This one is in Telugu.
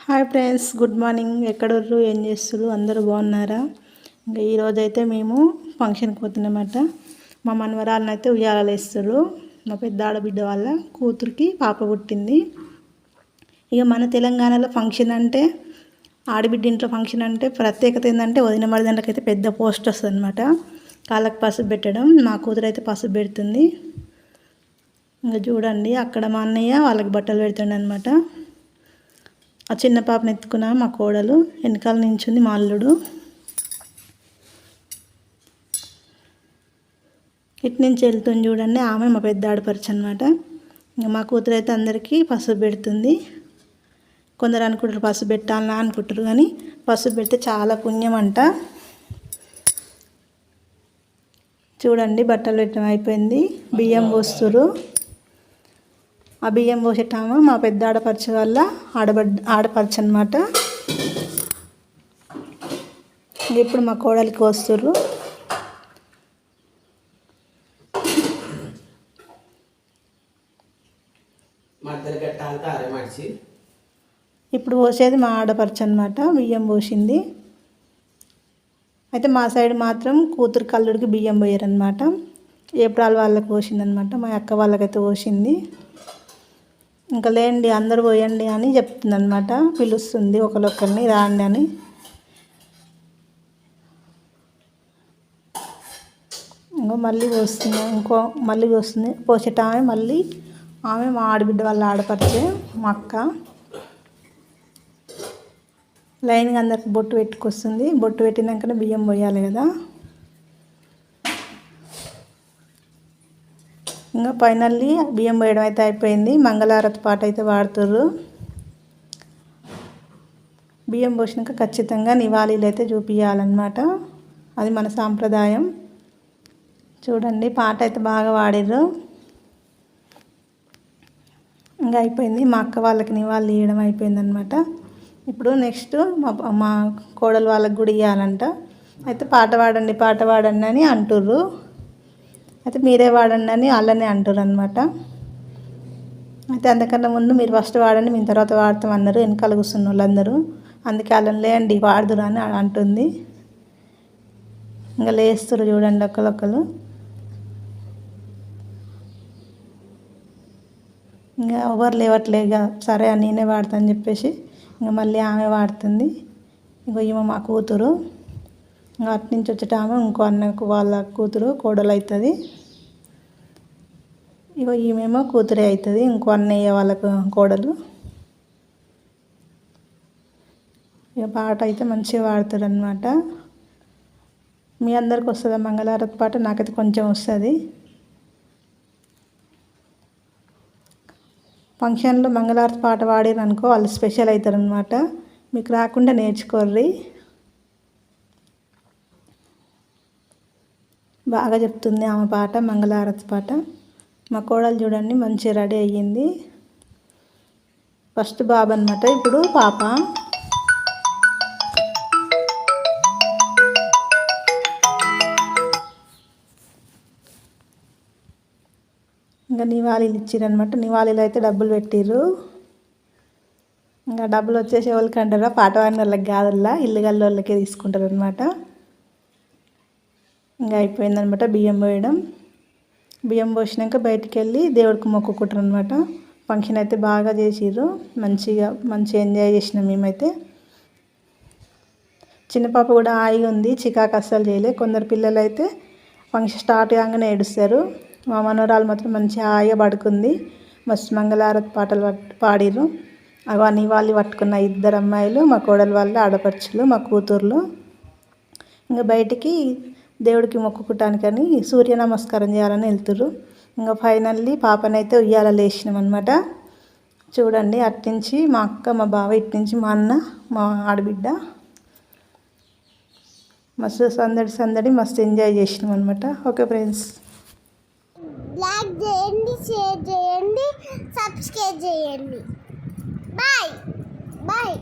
Hi friends, good morning. ఎక్కడుర్రు, ఏం చేస్తున్నారు? అందరూ బాగున్నారా? ఇంకా ఈరోజైతే మేము ఫంక్షన్కి పోతున్నామట. మా మనవరాలను అయితే ఉయ్యాలలు వేస్తారు. మా పెద్ద ఆడబిడ్డ వాళ్ళ కూతురికి పాప పుట్టింది. ఇక మన తెలంగాణలో ఫంక్షన్ అంటే, ఆడబిడ్డ ఇంట్లో ఫంక్షన్ అంటే ప్రత్యేకత ఏంటంటే వదిన మరిదండ్లకైతే పెద్ద పోస్ట్ వస్తుంది అనమాట. కాళ్ళకు పసుపు పెట్టడం. మా కూతురు అయితే పసుపు పెడుతుంది. ఇంకా చూడండి, అక్కడ మా అన్నయ్య వాళ్ళకి బట్టలు పెడుతుండే అనమాట. ఆ చిన్న పాపను ఎత్తుకున్న మా కోడలు, వెనకాల నించుంది మా అల్లుడు. ఇటు నుంచి వెళ్తుంది చూడండి, ఆమె మా పెద్ద ఆడపడుచు అనమాట. ఇంకా మా కూతురు అయితే అందరికీ పసుపు పెడుతుంది. కొందరు అనుకుంటారు పసుపు పెట్టాలన్నా అనుకుంటారు, కానీ పసుపు పెడితే చాలా పుణ్యం అంట. చూడండి, బట్టలు పెట్టడం అయిపోయింది. బియ్యం పోస్తురు. ఆ బియ్యం పోసేటామా మా పెద్ద ఆడపడుచు వల్ల ఆడపడుచు అనమాట. ఇప్పుడు మా కోడలికి వస్తుర్రు. ఇప్పుడు పోసేది మా ఆడపడుచు అనమాట. బియ్యం పోసింది. అయితే మా సైడ్ మాత్రం కూతురు కల్లుడికి బియ్యం పోయారనమాట. ఏప్రిల్ వాళ్ళకి పోసిందనమాట. మా అక్క వాళ్ళకైతే పోసింది. ఇంకా లేండి, అందరూ పోయండి అని చెప్తుంది అనమాట. పిలుస్తుంది ఒకరిని, రాండి అని. మళ్ళీ పోస్తుంది, మళ్ళీ పోస్తుంది. పోసేట ఆమె మళ్ళీ ఆమె మా ఆడబిడ్డ వాళ్ళ ఆడపడితే మా అక్క. లైన్గా అందరికి బొట్టు పెట్టుకొస్తుంది. బొట్టు పెట్టినాకనే బియ్యం పోయాలి కదా. ఇంకా ఫైనల్లీ బియ్యం పోయడం అయితే అయిపోయింది. మంగళారతి పాట అయితే పాడుతుర్రు. బియ్యం పోసినాక ఖచ్చితంగా నివాళీలు అయితే చూపించాలన్నమాట. అది మన సాంప్రదాయం. చూడండి, పాట అయితే బాగా పాడిర్రు. ఇంకా అయిపోయింది. మా అక్క వాళ్ళకి నివాళులు ఇవ్వడం అయిపోయింది అనమాట. ఇప్పుడు నెక్స్ట్ మా కోడలు వాళ్ళకి కూడా ఇవ్వాలంట. అయితే పాట పాడండి అని అంటుర్రు. అయితే మీరే వాడండి అని వాళ్ళనే అంటారు అనమాట. అయితే అందుకన్నా ముందు మీరు ఫస్ట్ వాడండి, మేము తర్వాత వాడతాం అన్నారు వెనకాల కూర్చున్న వాళ్ళందరూ. అందుకే వాళ్ళని లేండి వాడుదురు అని అంటుంది. ఇంకా లేస్తారు చూడండి ఒకరు. ఇంకా ఎవరు లేవట్లే, ఇక సరే నేనే వాడతా అని చెప్పేసి ఇంకా మళ్ళీ ఆమె వాడుతుంది. ఇంకో ఈమె మా కూతురు. ఇంకా అటు నుంచి వచ్చేట ఆమె ఇంకో అన్నకు వాళ్ళ కూతురు కోడలు అవుతుంది. ఇగో ఈమెమో కూతురే అవుతుంది, ఇంకో అన్నయ్య వాళ్ళకు కోడలు. ఇక పాట అయితే మంచిగా పాడతారు అనమాట. మీ అందరికి వస్తుందా మంగళారతి పాట? నాకైతే కొంచెం వస్తుంది. ఫంక్షన్లో మంగళారతి పాట పాడిరు అనుకో వాళ్ళు స్పెషల్ అవుతారు అనమాట. మీకు రాకుండా నేర్చుకోర్రి. బాగా చెప్తుంది ఆమె పాట, మంగళారతి పాట. మా కోడలు చూడండి మంచిగా రెడీ అయ్యింది. ఫస్ట్ బాబు అనమాట, ఇప్పుడు పాప. ఇంకా నివాళీలు ఇచ్చిరనమాట. నివాళీలు అయితే డబ్బులు పెట్టిర్రు. ఇంకా డబ్బులు వచ్చేసి ఎవరికి అంటారా? పాట పాడిన వాళ్ళకి కాదల్లా, ఇల్లు గల్ల వాళ్ళకే తీసుకుంటారు అనమాట. ఇంకా అయిపోయిందనమాట బియ్యం పోయడం. బియ్యం పోసినాక బయటికి వెళ్ళి దేవుడికి మొక్కుకుంటారు అనమాట. ఫంక్షన్ అయితే బాగా చేసిర్రు. మంచిగా ఎంజాయ్ చేసినాం మేమైతే. చిన్న పాప కూడా హాయిగా ఉంది, చికాకు అస్సలు చేయలే. కొందరు పిల్లలు అయితే ఫంక్షన్ స్టార్ట్ కాగానే ఏడుస్తారు. మా మనవరాలు మాత్రం మంచిగా హాయిగా పడుకుంది. మస్తు మంగళారతి పాటలు పాడిర్రు. అవన్నీ వాళ్ళు పట్టుకున్న ఇద్దరు అమ్మాయిలు, మా కోడలు వాళ్ళు ఆడపడుచులు, మా కూతుర్లు. ఇంకా బయటికి దేవుడికి మొక్కుకోవటానికని సూర్య నమస్కారం చేయాలని వెళ్తుర్రు. ఇంకా ఫైనల్లీ పాపనైతే ఉయ్యాలలో వేసినాం అనమాట. చూడండి, అట్నుంచి మా అక్క, మా బావ, ఇట్నుంచి మా అన్న, మా ఆడబిడ్డ. మస్తు సందడి మస్తు ఎంజాయ్ చేసినాం అనమాట. ఓకే ఫ్రెండ్స్, లైక్ చేయండి, షేర్ చేయండి, సబ్స్క్రైబ్ చేయండి. Bye bye.